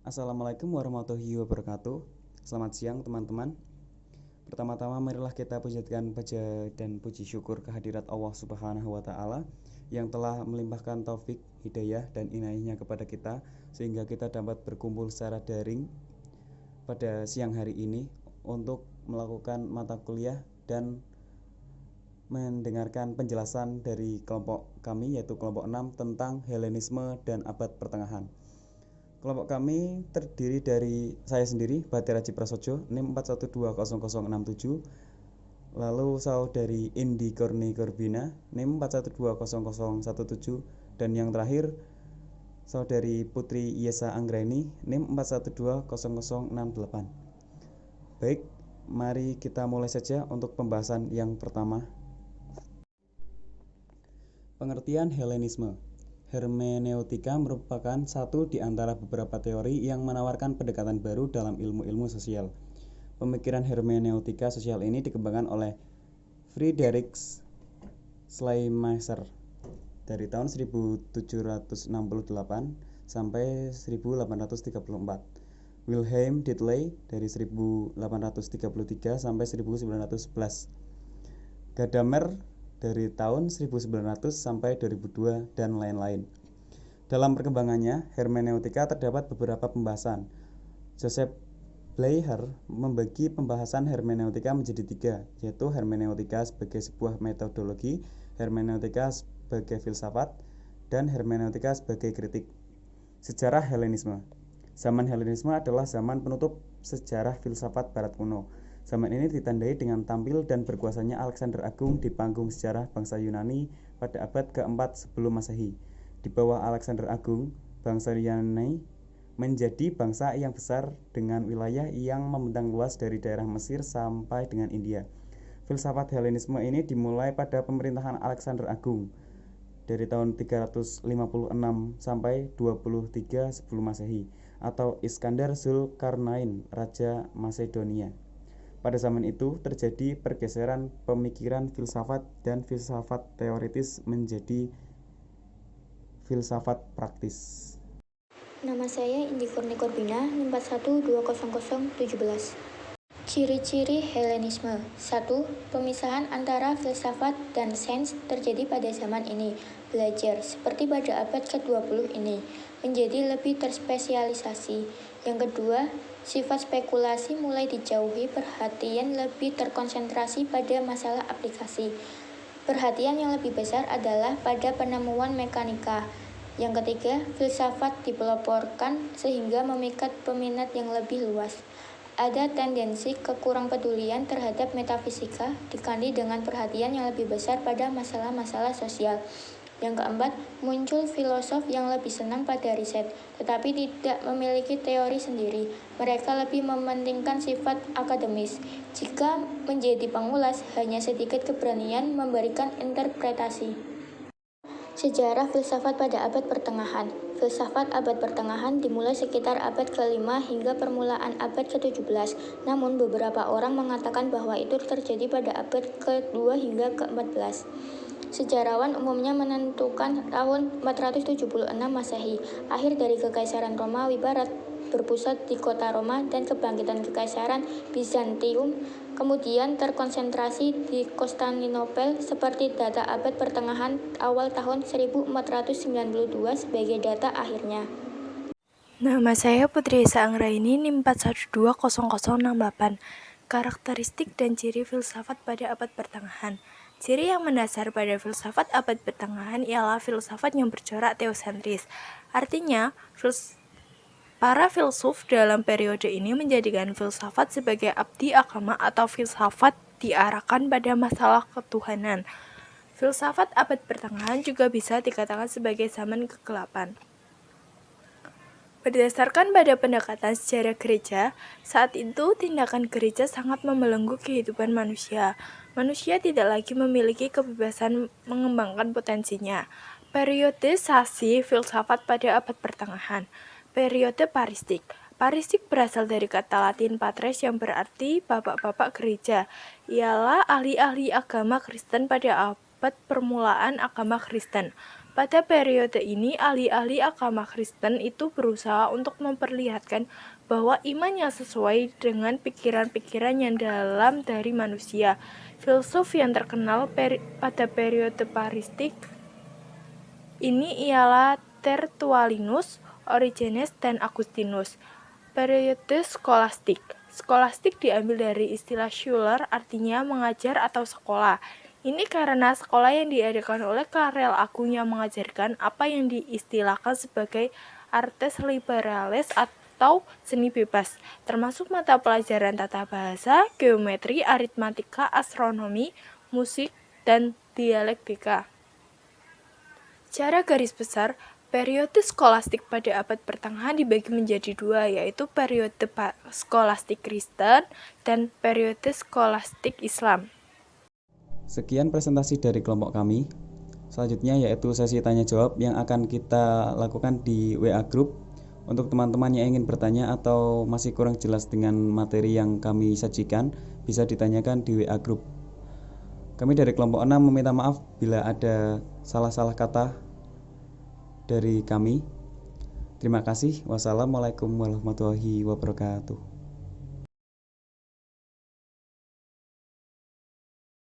Assalamualaikum warahmatullahi wabarakatuh. Selamat siang teman-teman. Pertama-tama marilah kita panjatkan puja dan puji syukur kehadirat Allah Subhanahu wa taala yang telah melimpahkan taufik, hidayah dan inayahnya kepada kita sehingga kita dapat berkumpul secara daring pada siang hari ini untuk melakukan mata kuliah dan mendengarkan penjelasan dari kelompok kami yaitu kelompok 6 tentang Helenisme dan abad pertengahan. Kelompok kami terdiri dari saya sendiri, Bathara Ciprasojo, NIM 4120067, lalu saudari Indi Korni Korbina, NIM 4120017, dan yang terakhir saudari Putri Yesa Anggraini, NIM 4120068. Baik, mari kita mulai saja untuk pembahasan yang pertama. Pengertian Helenisme. Hermeneutika merupakan satu di antara beberapa teori yang menawarkan pendekatan baru dalam ilmu-ilmu sosial. Pemikiran hermeneutika sosial ini dikembangkan oleh Friedrich Schleiermacher dari tahun 1768 sampai 1834, Wilhelm Ditley dari 1833 sampai 1911, Gadamer dari tahun 1900 sampai 2002 dan lain-lain. Dalam perkembangannya, hermeneutika terdapat beberapa pembahasan. Joseph Bleicher membagi pembahasan hermeneutika menjadi tiga, yaitu hermeneutika sebagai sebuah metodologi, hermeneutika sebagai filsafat, dan hermeneutika sebagai kritik. Sejarah Helenisme. Zaman Helenisme adalah zaman penutup sejarah filsafat Barat kuno. Zaman ini ditandai dengan tampil dan berkuasanya Alexander Agung di panggung sejarah bangsa Yunani pada abad keempat sebelum Masehi. Di bawah Alexander Agung, bangsa Yunani menjadi bangsa yang besar dengan wilayah yang membentang luas dari daerah Mesir sampai dengan India. Filsafat Helenisme ini dimulai pada pemerintahan Alexander Agung dari tahun 356 sampai 23 sebelum Masehi atau Iskandar Zulkarnain, Raja Macedonia. Pada zaman itu terjadi pergeseran pemikiran filsafat dan filsafat teoritis menjadi filsafat praktis. Nama saya Indi Korni Korbina, 4120017. Ciri-ciri Helenisme. 1. Pemisahan antara filsafat dan sains terjadi pada zaman ini. Belajar, seperti pada abad ke-20 ini, menjadi lebih terspesialisasi. Yang kedua, sifat spekulasi mulai dijauhi, perhatian lebih terkonsentrasi pada masalah aplikasi. Perhatian yang lebih besar adalah pada penemuan mekanika. Yang ketiga, filsafat dipeloporkan sehingga memikat peminat yang lebih luas. Ada tendensi kekurangpedulian terhadap metafisika diganti dengan perhatian yang lebih besar pada masalah-masalah sosial. Yang keempat, muncul filosof yang lebih senang pada riset, tetapi tidak memiliki teori sendiri. Mereka lebih mementingkan sifat akademis. Jika menjadi pengulas, hanya sedikit keberanian memberikan interpretasi. Sejarah filsafat pada abad pertengahan. Filsafat abad pertengahan dimulai sekitar abad ke-5 hingga permulaan abad ke-17. Namun beberapa orang mengatakan bahwa itu terjadi pada abad ke-2 hingga ke-14. Sejarawan umumnya menentukan tahun 476 Masehi, akhir dari Kekaisaran Romawi Barat berpusat di kota Roma dan kebangkitan Kekaisaran Bizantium kemudian terkonsentrasi di Konstantinopel seperti data abad pertengahan awal tahun 1492 sebagai data akhirnya. Nama saya Putri Yesa Anggraini, NIM 4120068. Karakteristik dan ciri filsafat pada abad pertengahan. Ciri yang mendasar pada filsafat abad pertengahan ialah filsafat yang bercorak teosentris. Artinya, para filsuf dalam periode ini menjadikan filsafat sebagai abdi agama atau filsafat diarahkan pada masalah ketuhanan. Filsafat abad pertengahan juga bisa dikatakan sebagai zaman kegelapan. Berdasarkan pada pendekatan sejarah gereja, saat itu tindakan gereja sangat membelenggu kehidupan manusia. Manusia tidak lagi memiliki kebebasan mengembangkan potensinya. Periodisasi filsafat pada abad pertengahan. Periode paristik. Paristik berasal dari kata Latin patres yang berarti bapak-bapak gereja. Ialah ahli-ahli agama Kristen pada abad permulaan agama Kristen. Pada periode ini, ahli-ahli agama Kristen itu berusaha untuk memperlihatkan bahwa iman yang sesuai dengan pikiran-pikiran yang dalam dari manusia. Filsuf yang terkenal pada periode patristik ini ialah Tertullianus, Origenes, dan Augustinus. Periode skolastik. Skolastik diambil dari istilah Schüler, artinya mengajar atau sekolah. Ini karena sekolah yang diadakan oleh Karel Agung yang mengajarkan apa yang diistilahkan sebagai artes liberales atau seni bebas, termasuk mata pelajaran tata bahasa, geometri, aritmatika, astronomi, musik, dan dialektika. Secara garis besar, periode skolastik pada abad pertengahan dibagi menjadi dua, yaitu periode skolastik Kristen dan periode skolastik Islam. Sekian presentasi dari kelompok kami. Selanjutnya yaitu sesi tanya jawab yang akan kita lakukan di WA Group. Untuk teman-teman yang ingin bertanya atau masih kurang jelas dengan materi yang kami sajikan, bisa ditanyakan di WA Group. Kami dari kelompok 6 meminta maaf bila ada salah-salah kata dari kami. Terima kasih. Wassalamualaikum warahmatullahi wabarakatuh.